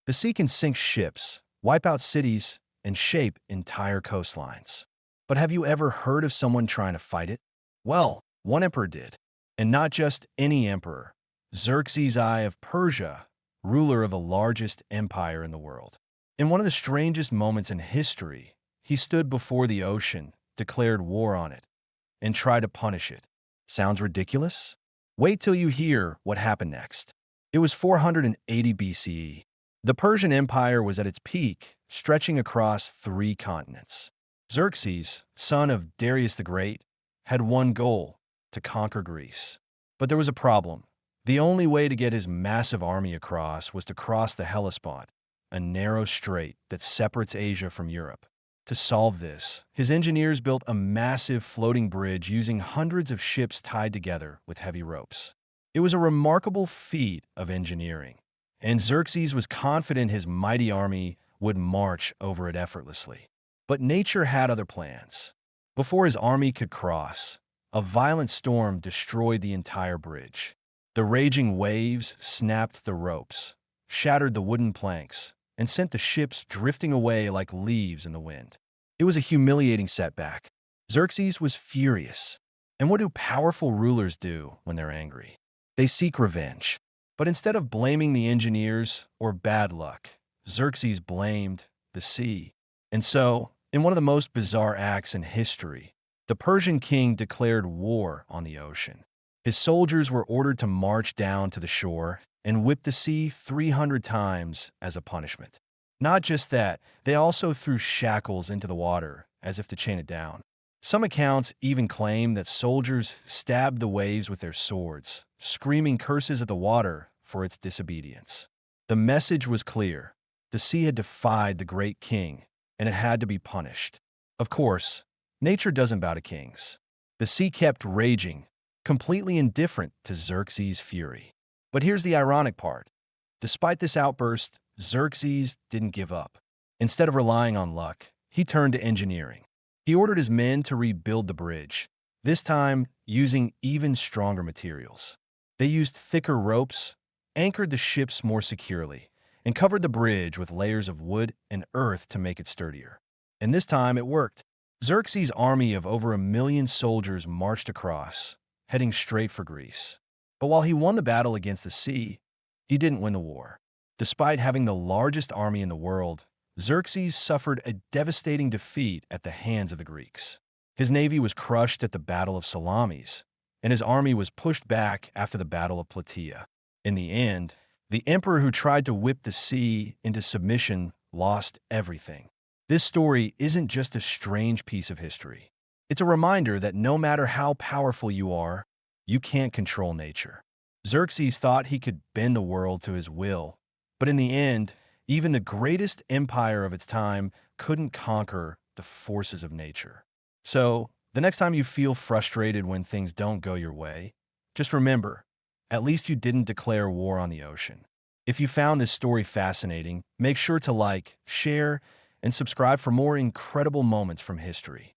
The sea can sink ships, wipe out cities, and shape entire coastlines. But have you ever heard of someone trying to fight it? Well, one emperor did. And not just any emperor. Xerxes I of Persia, ruler of the largest empire in the world. In one of the strangest moments in history, he stood before the ocean, declared war on it, and tried to punish it. Sounds ridiculous? Wait till you hear what happened next. It was 480 BCE. The Persian Empire was at its peak, stretching across 3 continents. Xerxes, son of Darius the Great, had one goal: to conquer Greece. But there was a problem. The only way to get his massive army across was to cross the Hellespont, a narrow strait that separates Asia from Europe. To solve this, his engineers built a massive floating bridge using hundreds of ships tied together with heavy ropes. It was a remarkable feat of engineering, and Xerxes was confident his mighty army would march over it effortlessly. But nature had other plans. Before his army could cross, a violent storm destroyed the entire bridge. The raging waves snapped the ropes, shattered the wooden planks, and sent the ships drifting away like leaves in the wind. It was a humiliating setback. Xerxes was furious. And what do powerful rulers do when they're angry? They seek revenge. But instead of blaming the engineers or bad luck, Xerxes blamed the sea. And so, in one of the most bizarre acts in history, the Persian king declared war on the ocean. His soldiers were ordered to march down to the shore and whip the sea 300 times as a punishment. Not just that, they also threw shackles into the water as if to chain it down. Some accounts even claim that soldiers stabbed the waves with their swords, screaming curses at the water for its disobedience. The message was clear. The sea had defied the great king, and it had to be punished. Of course, nature doesn't bow to kings. The sea kept raging, completely indifferent to Xerxes' fury. But here's the ironic part. Despite this outburst, Xerxes didn't give up. Instead of relying on luck, he turned to engineering. He ordered his men to rebuild the bridge, this time using even stronger materials. They used thicker ropes, anchored the ships more securely, and covered the bridge with layers of wood and earth to make it sturdier. And this time it worked. Xerxes' army of over 1 million soldiers marched across, heading straight for Greece. But while he won the battle against the sea, he didn't win the war. Despite having the largest army in the world, Xerxes suffered a devastating defeat at the hands of the Greeks. His navy was crushed at the Battle of Salamis, and his army was pushed back after the Battle of Plataea. In the end, the emperor who tried to whip the sea into submission lost everything. This story isn't just a strange piece of history. It's a reminder that no matter how powerful you are, you can't control nature. Xerxes thought he could bend the world to his will, but in the end, even the greatest empire of its time couldn't conquer the forces of nature. So, the next time you feel frustrated when things don't go your way, just remember, at least you didn't declare war on the ocean. If you found this story fascinating, make sure to like, share, and subscribe for more incredible moments from history.